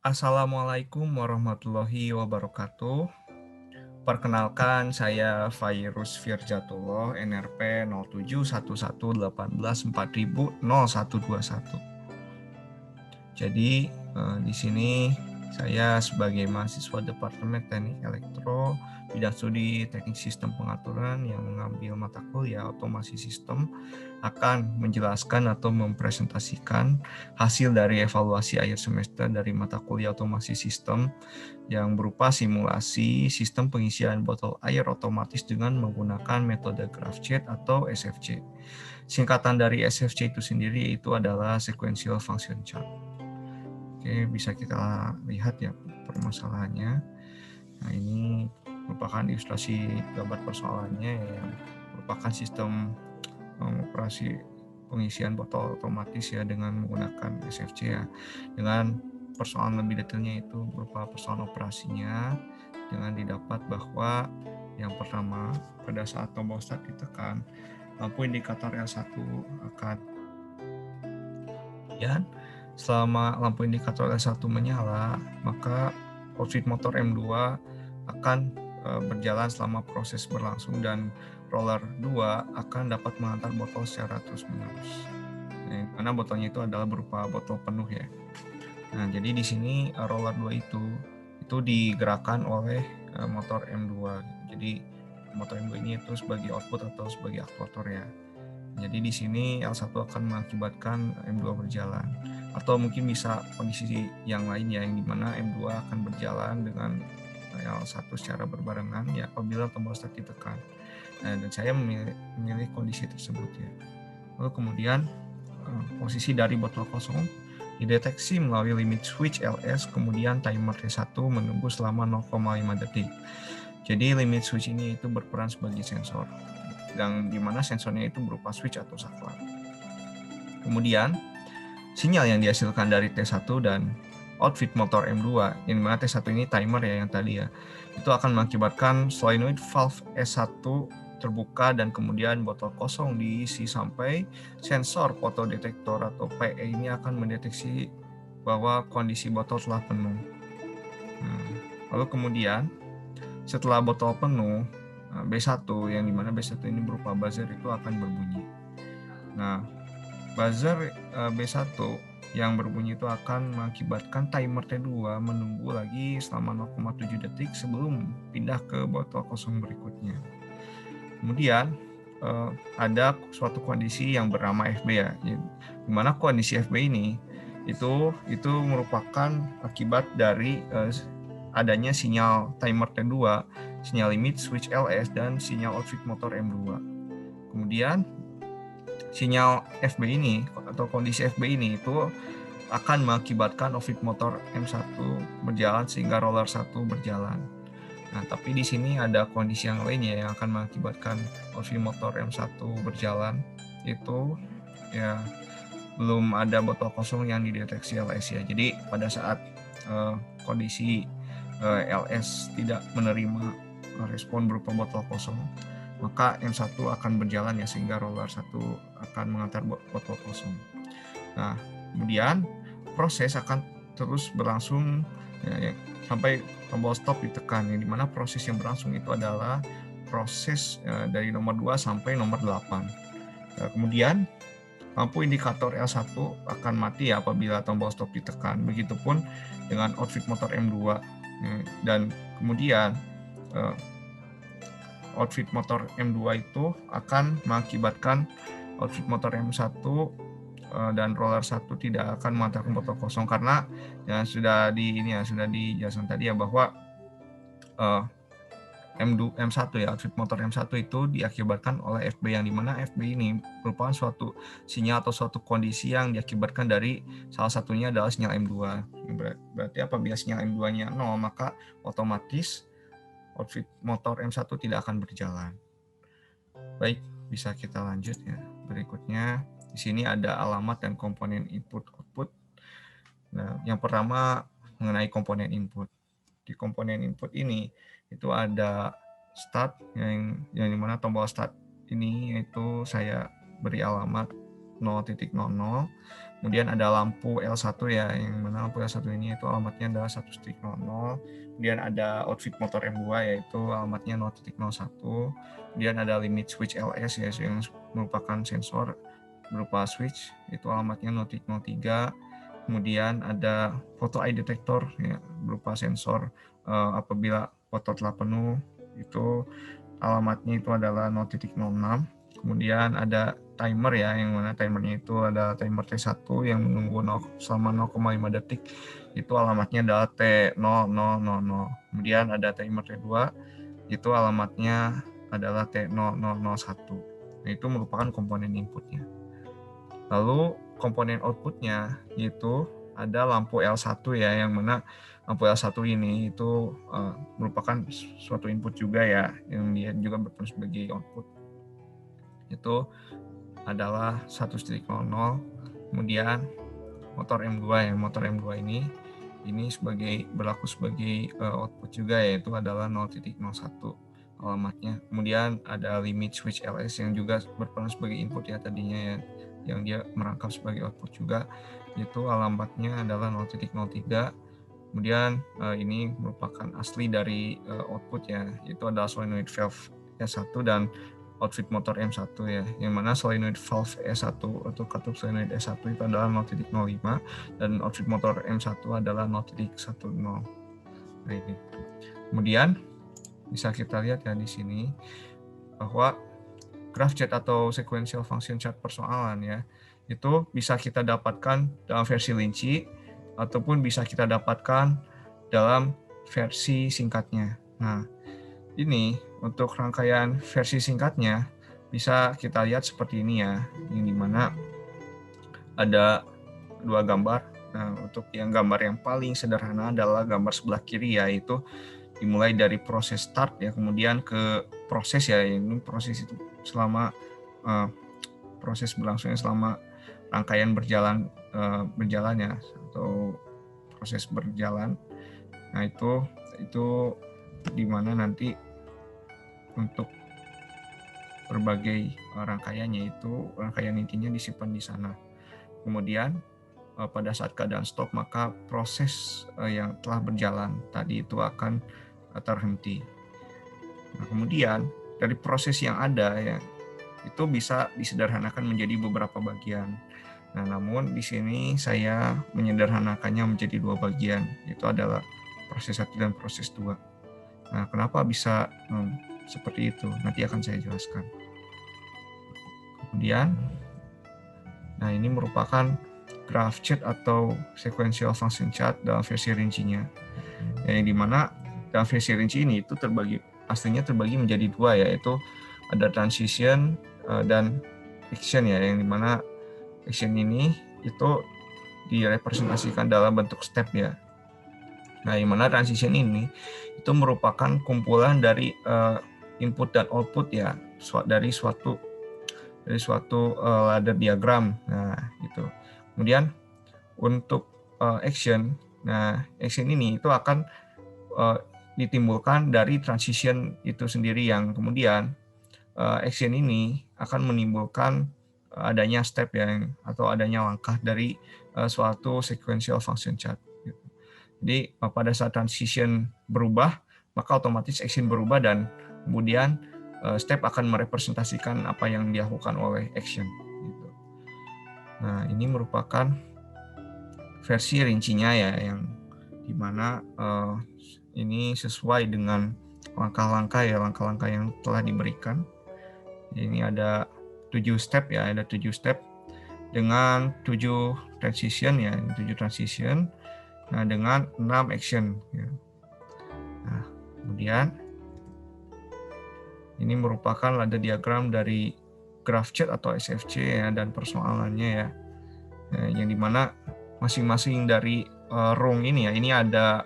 Assalamualaikum warahmatullahi wabarakatuh. Perkenalkan, saya Fairuz Firjatullah, NRP 071118400121. Jadi di sini saya sebagai mahasiswa Departemen Teknik Elektro, bidang studi Teknik Sistem Pengaturan yang mengambil mata kuliah Otomasi Sistem akan menjelaskan atau mempresentasikan hasil dari evaluasi akhir semester dari mata kuliah Otomasi Sistem yang berupa simulasi sistem pengisian botol air otomatis dengan menggunakan metode GraphChat atau SFC. Singkatan dari SFC itu sendiri itu adalah Sequential Function Chart. Oke, bisa kita lihat ya permasalahannya. Nah, ini merupakan ilustrasi gambar persoalannya yang merupakan sistem operasi pengisian botol otomatis ya dengan menggunakan SFC ya. Dengan persoalan lebih detailnya itu berupa persoalan operasinya dengan didapat bahwa yang pertama pada saat tombol start ditekan lampu indikator L1 akan kemudian selama lampu indikator L1 menyala maka output motor M2 akan berjalan selama proses berlangsung dan roller 2 akan dapat mengantar botol secara terus-menerus. Nah, karena botolnya itu adalah berupa botol penuh ya. Nah, jadi di sini roller 2 itu digerakkan oleh motor M2. Jadi motor M2 ini itu sebagai output atau sebagai aktuator ya. Jadi di sini L1 akan mengakibatkan M2 berjalan. Atau mungkin bisa kondisi yang lain ya, yang dimana M2 akan berjalan dengan L1 secara berbarengan ya apabila tombol start ditekan. Nah, dan saya memilih kondisi tersebut ya. Lalu kemudian posisi dari botol kosong dideteksi melalui limit switch LS, kemudian timer T1 menunggu selama 0,5 detik. Jadi limit switch ini itu berperan sebagai sensor, yang dimana sensornya itu berupa switch atau saklar. Kemudian sinyal yang dihasilkan dari T1 dan output motor M2, yang dimana T1 ini timer ya yang tadi ya, itu akan mengakibatkan solenoid valve S1 terbuka dan kemudian botol kosong diisi sampai sensor fotodetektor atau PE ini akan mendeteksi bahwa kondisi botol telah penuh. Lalu kemudian setelah botol penuh, B1 yang dimana B1 ini berupa buzzer itu akan berbunyi. Nah, buzzer B1 yang berbunyi itu akan mengakibatkan timer T2 menunggu lagi selama 0,7 detik sebelum pindah ke botol kosong berikutnya. Kemudian ada suatu kondisi yang bernama FB ya, di mana kondisi FB ini itu merupakan akibat dari adanya sinyal timer T2, sinyal limit switch LS, dan sinyal output motor M2. Kemudian sinyal FB ini atau kondisi FB ini itu akan mengakibatkan output motor M1 berjalan sehingga roller 1 berjalan. Nah, tapi di sini ada kondisi yang lainnya yang akan mengakibatkan output motor M1 berjalan, itu ya belum ada botol kosong yang dideteksi LS ya. Jadi pada saat kondisi LS tidak menerima respon berupa botol kosong, maka M1 akan berjalan ya sehingga roller 1 akan mengantar botol kosong. Nah, kemudian proses akan terus berlangsung ya, sampai tombol stop ditekan, yang dimana proses yang berlangsung itu adalah proses dari nomor 2 sampai nomor 8. Kemudian lampu indikator L1 akan mati ya apabila tombol stop ditekan. Begitupun dengan output motor M2. Dan kemudian output motor M2 itu akan mengakibatkan output motor M1 dan roller 1 tidak akan mengantarkan botol kosong karena ya sudah dijelaskan tadi ya bahwa M1 ya, output motor M1 itu diakibatkan oleh FB, yang dimana FB ini merupakan suatu sinyal atau suatu kondisi yang diakibatkan dari salah satunya adalah sinyal M2. Berarti apabila sinyal M2-nya 0, maka otomatis output motor M1 tidak akan berjalan. Baik, bisa kita lanjut ya. Berikutnya, di sini ada alamat dan komponen input-output. Nah, yang pertama mengenai komponen input. Di komponen input ini itu ada start yang dimana tombol start ini yaitu saya beri alamat 0.00, Kemudian ada lampu L1 ya, yang mana lampu L1 ini itu alamatnya adalah 1.00. Kemudian ada output motor M2 yaitu alamatnya 0.01. Kemudian ada limit switch LS ya, yang merupakan sensor berupa switch, itu alamatnya 0.03. Kemudian ada photo eye detector ya, berupa sensor apabila foto telah penuh, itu alamatnya itu adalah 0.06. Kemudian ada timer ya, yang mana timernya itu ada timer T1 yang menunggu selama 0,5 detik, itu alamatnya adalah T0000. Kemudian ada timer T2, itu alamatnya adalah T0001. Nah, itu merupakan komponen inputnya. Lalu komponen outputnya itu ada lampu L1 ya, yang mana lampu L1 ini itu merupakan suatu input juga ya, yang dia juga berfungsi sebagai output. Itu adalah 1.00. Kemudian motor M2 ya, motor M2 ini berlaku sebagai output juga, yaitu adalah 0.01 alamatnya. Kemudian ada limit switch LS yang juga berperan sebagai input ya tadinya ya, yang dia merangkap sebagai output juga, itu alamatnya adalah 0.03. Kemudian ini merupakan asli dari output ya, itu adalah solenoid valve S1 dan output motor M1 ya, yang mana solenoid valve S1 atau katup solenoid S1 itu adalah 0.05 dan output motor M1 adalah 0.10. Nah, ini. Kemudian bisa kita lihat ya di sini bahwa graph chart atau sequential function chart persoalan ya, itu bisa kita dapatkan dalam versi rinci ataupun bisa kita dapatkan dalam versi singkatnya. Nah, ini untuk rangkaian versi singkatnya bisa kita lihat seperti ini ya, yang dimana ada dua gambar. Nah, untuk yang gambar yang paling sederhana adalah gambar sebelah kiri, yaitu dimulai dari proses start ya, kemudian ke proses ya, ini proses itu selama proses berlangsungnya selama rangkaian berjalan ya, atau proses berjalan. Nah, itu di mana nanti untuk berbagai rangkaiannya itu rangkaian intinya disimpan di sana. Kemudian pada saat keadaan stop, maka proses yang telah berjalan tadi itu akan terhenti. Nah, kemudian dari proses yang ada ya, itu bisa disederhanakan menjadi beberapa bagian. Nah, namun di sini saya menyederhanakannya menjadi dua bagian, yaitu adalah proses 1 dan proses 2. Nah, kenapa bisa seperti itu? Nanti akan saya jelaskan. Kemudian, nah ini merupakan graph chart atau sequential function chart dalam versi rincinya. Yang dimana dalam versi rinci ini itu aslinya terbagi menjadi dua, yaitu ada transition dan action ya, yang dimana action ini itu direpresentasikan dalam bentuk step ya. Nah, yang mana transition ini itu merupakan kumpulan dari input dan output ya, dari suatu ladder diagram. Nah, gitu. Kemudian untuk action, nah action ini itu akan ditimbulkan dari transition itu sendiri, yang kemudian action ini akan menimbulkan adanya step yang atau adanya langkah dari suatu sequential function chart. Jadi pada saat transition berubah, maka otomatis action berubah dan kemudian step akan merepresentasikan apa yang dilakukan oleh action. Gitu. Nah, ini merupakan versi rincinya ya, yang dimana ini sesuai dengan langkah-langkah yang telah diberikan. Ini ada 7 step ya, ada 7 step dengan 7 transition ya, 7 transition. Nah, dengan 6 action ya. Nah, kemudian ini merupakan ladder diagram dari graph chart atau SFC ya, dan persoalannya ya. Nah, yang dimana masing-masing dari rung ini ya, ini ada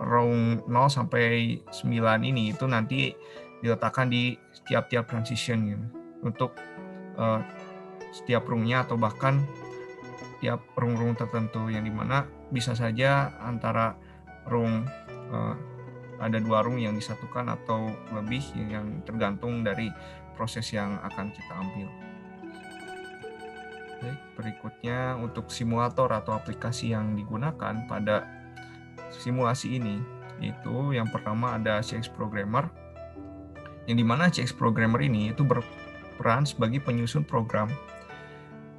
rung 0 sampai 9 ini itu nanti diletakkan di tiap-tiap transition ya, untuk setiap rungnya atau bahkan tiap rung-rung tertentu, yang dimana bisa saja antara rung ada 2 rung yang disatukan atau lebih, yang tergantung dari proses yang akan kita ambil. Baik, berikutnya untuk simulator atau aplikasi yang digunakan pada simulasi ini, yaitu yang pertama ada CX Programmer, yang dimana CX Programmer ini itu berperan sebagai penyusun program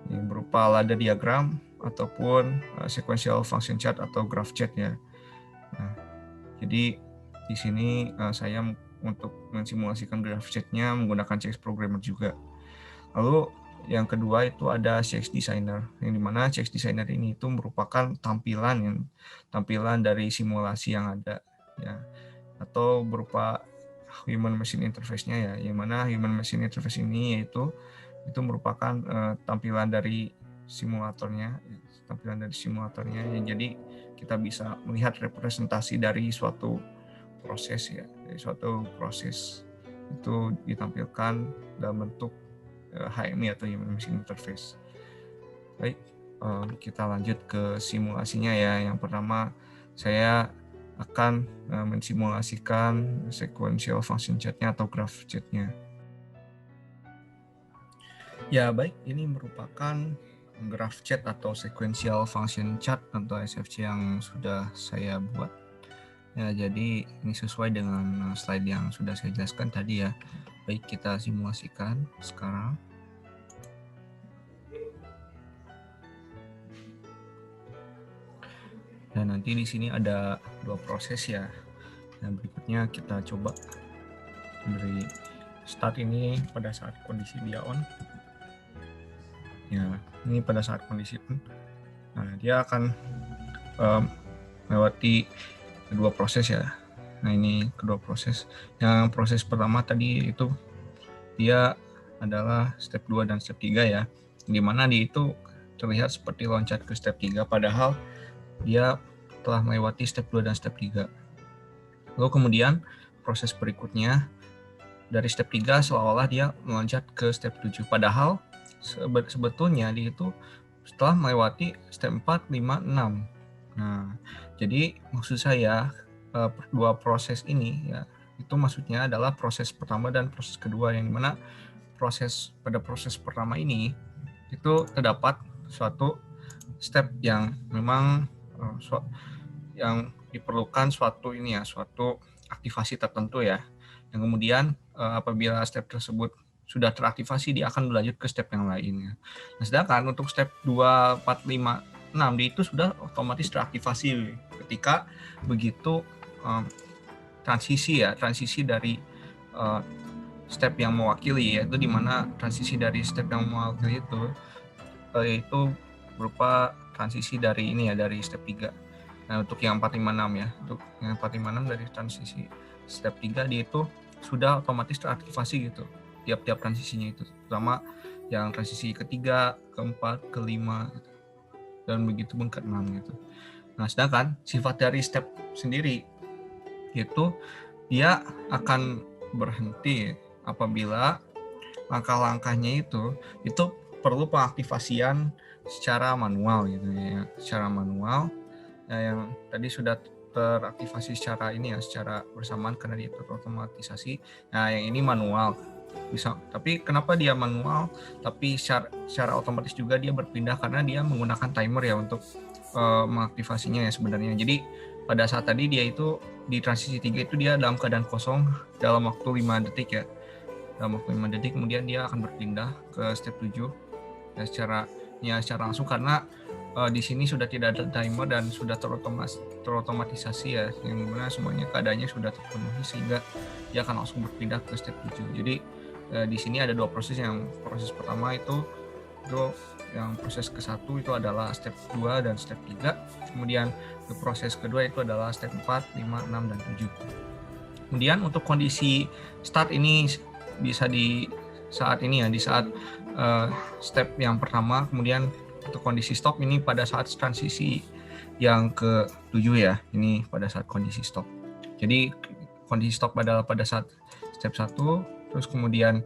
yang berupa ladder diagram ataupun sequential function chart atau graph chart ya. Nah, jadi di sini saya untuk mensimulasikan graph chart-nya menggunakan CX Programmer juga. Lalu yang kedua itu ada CX Designer, yang dimana CX Designer ini itu merupakan tampilan dari simulasi yang ada ya, atau berupa human machine interface-nya ya, yang mana human machine interface ini itu merupakan tampilan dari simulatornya, yang jadi kita bisa melihat representasi dari suatu proses ya, itu ditampilkan dalam bentuk HMI atau Human Machine Interface. Baik, kita lanjut ke simulasinya ya. Yang pertama saya akan mensimulasikan sequential function chart-nya atau graph chart-nya. Ya baik, ini merupakan graph chart atau sequential function chart atau SFC yang sudah saya buat. Ya, jadi ini sesuai dengan slide yang sudah saya jelaskan tadi ya. Baik, kita simulasikan sekarang. Dan nanti di sini ada 2 proses ya. Dan berikutnya kita coba beri start ini pada saat kondisi dia on. Ya, ini pada saat kondisi on. Nah, dia akan melewati kedua proses ya. Nah, ini kedua proses. Yang proses pertama tadi itu dia adalah step 2 dan step 3 ya. Di mana dia itu terlihat seperti loncat ke step 3 padahal dia telah melewati step 2 dan step 3. Lalu kemudian proses berikutnya dari step 3 seolah-olah dia meloncat ke step 7 padahal sebetulnya dia itu setelah melewati step 4, 5, 6. Nah, jadi maksud saya dua proses ini ya, itu maksudnya adalah proses pertama dan proses kedua, yang dimana pada proses pertama ini itu terdapat suatu step yang memang yang diperlukan suatu aktivasi tertentu ya, yang kemudian apabila step tersebut sudah teraktivasi dia akan berlanjut ke step yang lainnya. Nah, sedangkan untuk step 2, 4, 5, 6 dia itu sudah otomatis teraktivasi ketika begitu transisi dari step yang mewakili, yaitu dimana transisi dari step yang mewakili itu berupa transisi dari dari step 3. Nah, untuk yang 456 ya, untuk yang 456 dari transisi step 3 dia itu sudah otomatis teraktivasi gitu tiap-tiap transisinya itu, terutama yang transisi ketiga, keempat, kelima gitu. Dan begitu pun ke-6 gitu. Nah, sedangkan sifat dari step sendiri itu dia akan berhenti apabila langkah-langkahnya itu perlu pengaktifasian secara manual gitu ya, secara manual yang tadi sudah teraktivasi secara bersamaan karena dia terotomatisasi. Nah, yang ini manual bisa, tapi kenapa dia manual tapi secara otomatis juga dia berpindah karena dia menggunakan timer ya untuk mengaktifasinya ya sebenarnya. Jadi pada saat tadi dia itu di transisi 3 itu dia dalam keadaan kosong dalam waktu 5 detik ya. Dalam waktu 5 detik kemudian dia akan berpindah ke step 7 ya secara langsung karena di sini sudah tidak ada timer dan sudah terotomatisasi ya, yang mana semuanya keadaannya sudah terpenuhi sehingga dia akan langsung berpindah ke step 7. Jadi di sini ada 2 proses. Yang proses pertama itu yang proses ke-1 itu adalah step 2 dan step 3. Kemudian proses kedua itu adalah step 4, 5, 6 dan 7. Kemudian untuk kondisi start ini bisa di saat ini ya, di saat step yang pertama. Kemudian untuk kondisi stop ini pada saat transisi yang ke-7 ya, ini pada saat kondisi stop. Jadi kondisi stop adalah pada saat step 1, terus kemudian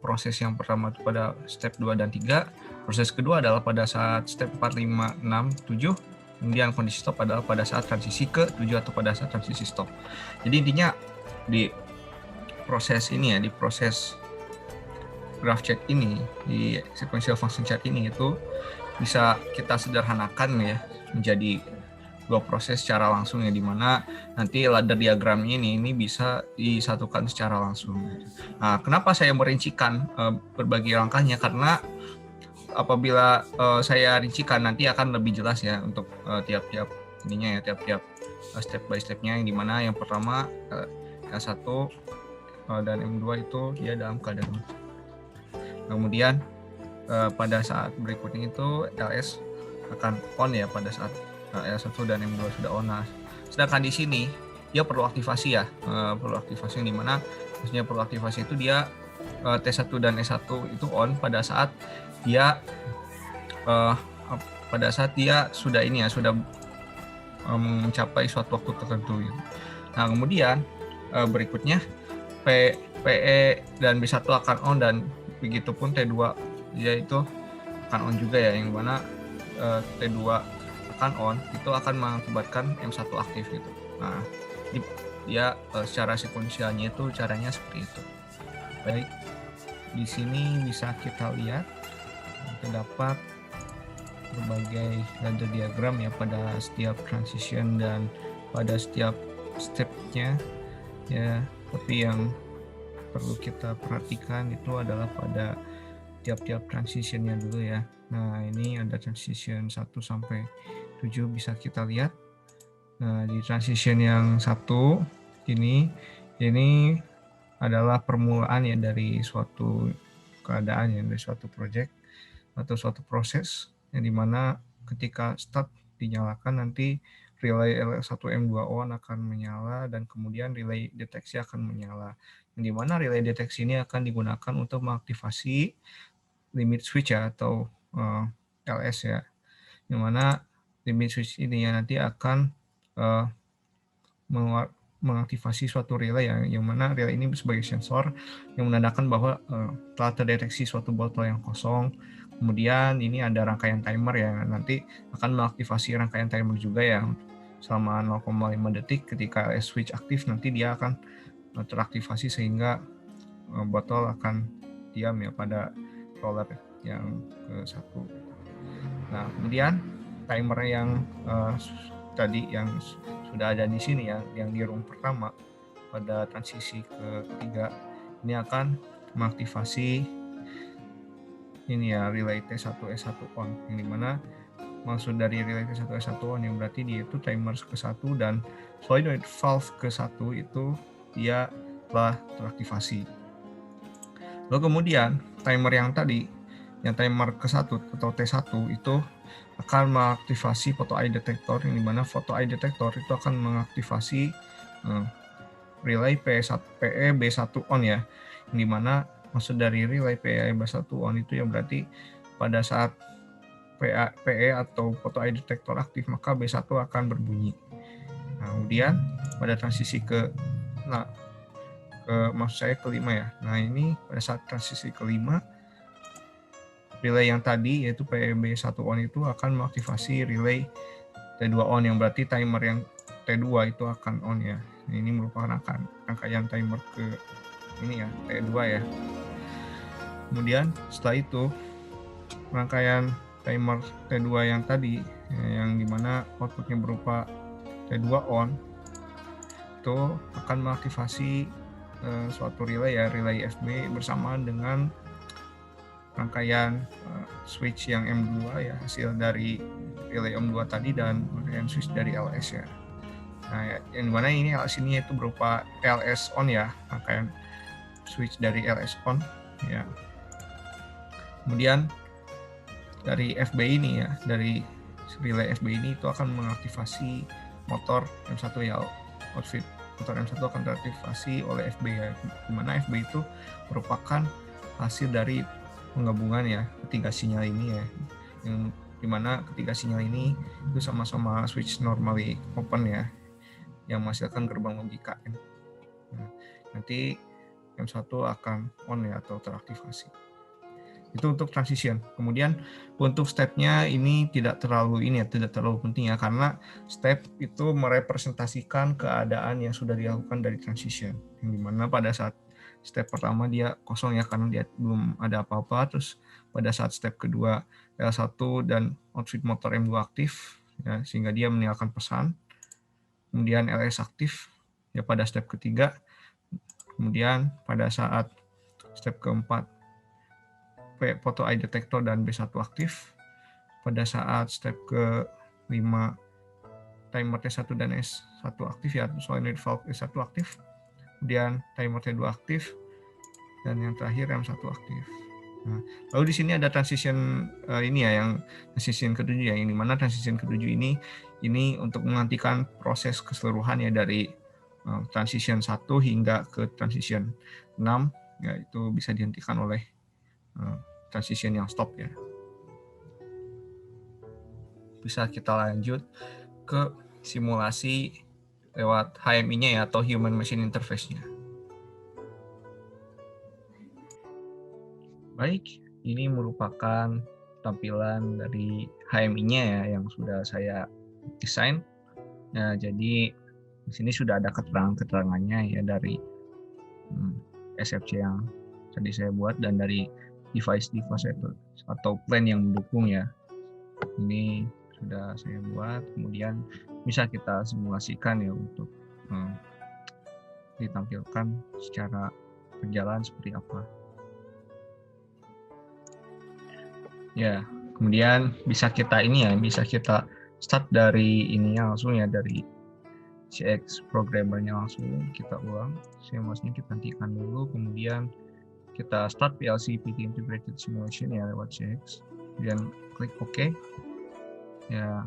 proses yang pertama itu pada step 2 dan 3, proses kedua adalah pada saat step 4, 5, 6, 7, kemudian kondisi stop adalah pada saat transisi ke-7 atau pada saat transisi stop. Jadi intinya di proses ini ya, di proses graph chart ini, di sequential function chart ini itu bisa kita sederhanakan ya menjadi dua proses secara langsung ya, dimana nanti ladder diagramnya ini bisa disatukan secara langsung. Nah, kenapa saya merincikan berbagai langkahnya? Karena apabila saya rincikan nanti akan lebih jelas ya untuk tiap-tiap ininya ya, tiap-tiap step by stepnya, yang dimana yang pertama L1 dan M2 itu dia dalam keadaan on. Kemudian pada saat berikutnya itu LS akan on ya pada saat L1 dan M2 sudah on. Nah, sedangkan di sini dia perlu aktivasi ya, perlu aktivasi yang dimana maksudnya perlu aktivasi itu dia T1 dan S1 itu on pada saat dia sudah ini ya, sudah mencapai suatu waktu tertentu. Nah, kemudian berikutnya PE dan B1 akan on, dan begitupun T2 dia itu akan on juga ya, yang mana T2 akan on itu akan mengakibatkan M1 aktif gitu. Nah, dia secara sekuensialnya itu caranya seperti itu. Baik, di sini bisa kita lihat terdapat berbagai ladder diagram ya pada setiap transition dan pada setiap stepnya ya, tapi yang perlu kita perhatikan itu adalah pada tiap-tiap transitionnya dulu ya. Nah, ini ada transition 1 sampai 7 bisa kita lihat. Nah, di transition yang 1 ini adalah permulaan ya dari suatu keadaan ya, dari suatu project atau suatu proses, yang dimana ketika start dinyalakan nanti relay L1M2 on akan menyala, dan kemudian relay deteksi akan menyala, yang dimana relay deteksi ini akan digunakan untuk mengaktifasi limit switch ya, atau LS ya, yang mana limit switch ini ya nanti akan mengaktifasi suatu relay yang mana relay ini sebagai sensor yang menandakan bahwa telah terdeteksi suatu botol yang kosong. Kemudian ini ada rangkaian timer yang nanti akan mengaktifasi rangkaian timer juga yang selama 0,5 detik. Ketika LS switch aktif nanti dia akan teraktivasi sehingga botol akan diam ya pada roller yang ke-1. Nah, kemudian timer yang tadi yang sudah ada di sini ya, yang di room pertama pada transisi ketiga ini akan mengaktifasi ini ya relay T1 S1 on, yang dimana maksud dari relay T1 S1 on yang berarti dia itu timer ke-1 dan solenoid valve ke-1 itu dia telah teraktivasi. Lalu kemudian timer yang tadi, yang timer ke-1 atau T1 itu akan mengaktifasi photo eye detector, yang dimana photo eye detector itu akan mengaktifasi relay PE B1 on ya, yang dimana maksud dari relay PE B1 on itu ya berarti pada saat PE atau photo eye detector aktif maka B1 akan berbunyi. Nah, kemudian pada transisi maksud saya kelima ya. Nah, ini pada saat transisi kelima relay yang tadi yaitu PEB1 on itu akan mengaktifasi relay T2 on, yang berarti timer yang T2 itu akan on ya. Nah, ini merupakan rangkaian timer ke ini ya, T2 ya. Kemudian setelah itu rangkaian timer T2 yang tadi yang dimana outputnya berupa T2 on itu akan mengaktifasi suatu relay ya, relay FB bersamaan dengan rangkaian switch yang M2 ya, hasil dari relay M2 tadi dan rangkaian switch dari LS ya. Nah, yang dimana ini LS ini itu berupa LS on ya, rangkaian switch dari LS on ya. Kemudian dari FB ini ya, dari relay FB ini itu akan mengaktifasi motor M1 ya, outfit motor M1 akan teraktivasi oleh FB ya, dimana FB itu merupakan hasil dari penggabungan ya ketiga sinyal ini ya, yang dimana ketiga sinyal ini itu sama-sama switch normally open ya, yang menghasilkan gerbang logika N. Nah, nanti M1 akan on ya atau teraktivasi. Itu untuk transition. Kemudian untuk stepnya ini tidak terlalu penting ya, karena step itu merepresentasikan keadaan yang sudah dilakukan dari transition, yang dimana pada saat step pertama dia kosong ya karena dia belum ada apa-apa. Terus pada saat step kedua L1 dan output motor M2 aktif ya, sehingga dia meninggalkan pesan. Kemudian LS aktif ya pada step ketiga. Kemudian pada saat step keempat photo eye detector dan B1 aktif. Pada saat step ke-5 timer T1 dan S1 aktif ya, solenoid valve S1 aktif. Kemudian timer T2 aktif dan yang terakhir M1 aktif. Nah, lalu di sini ada transition ini ya, yang transition ke-7 ya, yang dimana transition ke-7 ini untuk menghentikan proses keseluruhan ya dari transition 1 hingga ke transition 6 ya, itu bisa dihentikan oleh transition yang stop ya. Bisa kita lanjut ke simulasi lewat HMI-nya ya, atau Human Machine Interface-nya. Baik, ini merupakan tampilan dari HMI-nya ya yang sudah saya desain. Nah, jadi di sini sudah ada keterangannya ya dari SFC yang tadi saya buat dan dari device atau plan yang mendukung ya. Ini sudah saya buat, kemudian bisa kita simulasikan ya untuk ditampilkan secara berjalan seperti apa. Ya, kemudian bisa kita start dari ininya langsung ya, dari CX programmernya langsung kita ulang. Simulasinya kita hentikan dulu, kemudian kita start PLC PT Integrated Simulation ya lewat CX, kemudian klik OK. Ya,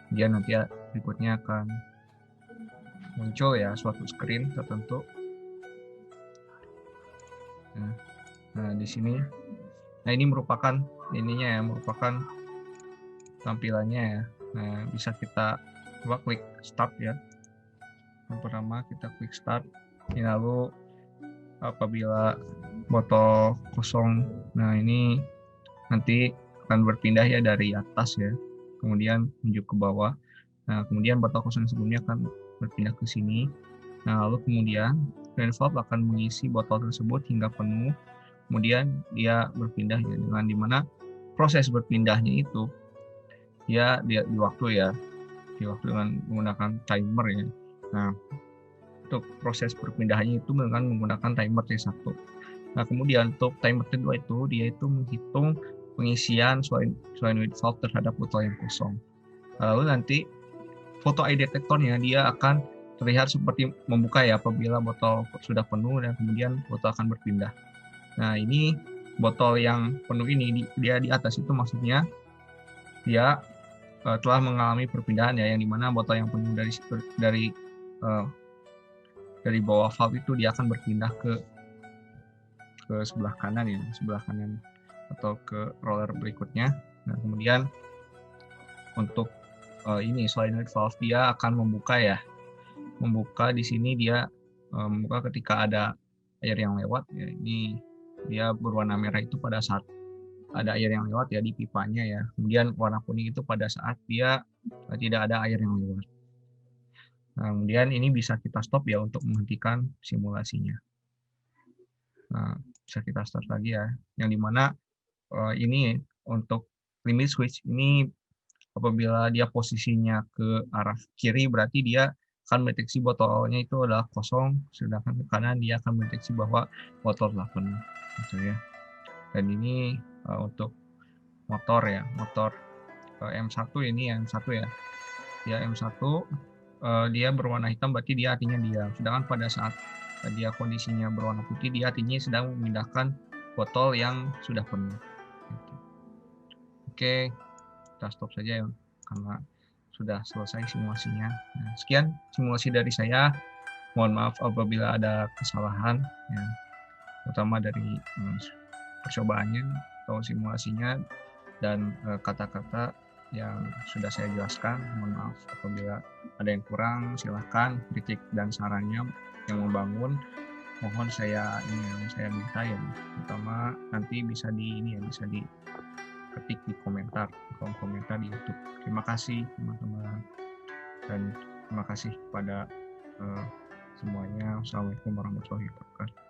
kemudian nanti berikutnya akan muncul ya suatu screen tertentu. Nah, di sini, nah ini merupakan tampilannya ya. Nah, bisa kita coba klik start ya. Yang pertama kita klik start. Lalu apabila botol kosong, nah ini nanti akan berpindah ya dari atas ya, kemudian menuju ke bawah. Nah, kemudian botol kosong sebelumnya akan berpindah ke sini. Nah, lalu kemudian drain valve akan mengisi botol tersebut hingga penuh. Kemudian dia berpindah ya, dengan dimana proses berpindahnya itu ya di waktu dengan menggunakan timer ya. Nah, untuk proses perpindahannya itu dengan menggunakan timer T1. Nah, kemudian untuk timer T2 dia itu menghitung pengisian solenoid valve terhadap botol yang kosong. Lalu nanti photo eye detectornya dia akan terlihat seperti membuka ya apabila botol sudah penuh dan kemudian botol akan berpindah. Nah, ini botol yang penuh ini dia di atas itu maksudnya dia telah mengalami perpindahan ya, yang dimana botol yang penuh dari bawah valve itu dia akan berpindah ke sebelah kanan ya, sebelah kanan atau ke roller berikutnya. Nah, kemudian untuk ini solenoid valve dia akan membuka di sini dia membuka ketika ada air yang lewat ya. Ini dia berwarna merah itu pada saat ada air yang lewat ya di pipanya ya. Kemudian warna kuning itu pada saat dia tidak ada air yang lewat. Nah, kemudian ini bisa kita stop ya untuk menghentikan simulasinya. Nah, bisa kita start lagi ya. Yang dimana ini untuk limit switch ini apabila dia posisinya ke arah kiri berarti dia akan mendeteksi botolnya itu adalah kosong, sedangkan ke kanan dia akan mendeteksi bahwa botol telah penuh, gitu ya. Dan ini untuk motor ya, motor M1 ini M1 ya. Ya M1 dia berwarna hitam berarti dia artinya diam. Sedangkan pada saat dia kondisinya berwarna putih dia artinya sedang memindahkan botol yang sudah penuh. Gitu. Oke, kita stop saja ya karena sudah selesai simulasinya. Nah, sekian simulasi dari saya. Mohon maaf apabila ada kesalahan ya, terutama dari percobaannya atau simulasinya dan kata-kata yang sudah saya jelaskan. Mohon maaf apabila ada yang kurang, silahkan kritik dan sarannya yang membangun. Mohon saya minta ya, terutama nanti bisa diketik di kolom komentar di YouTube. Terima kasih teman-teman dan terima kasih kepada semuanya. Assalamualaikum warahmatullahi wabarakatuh.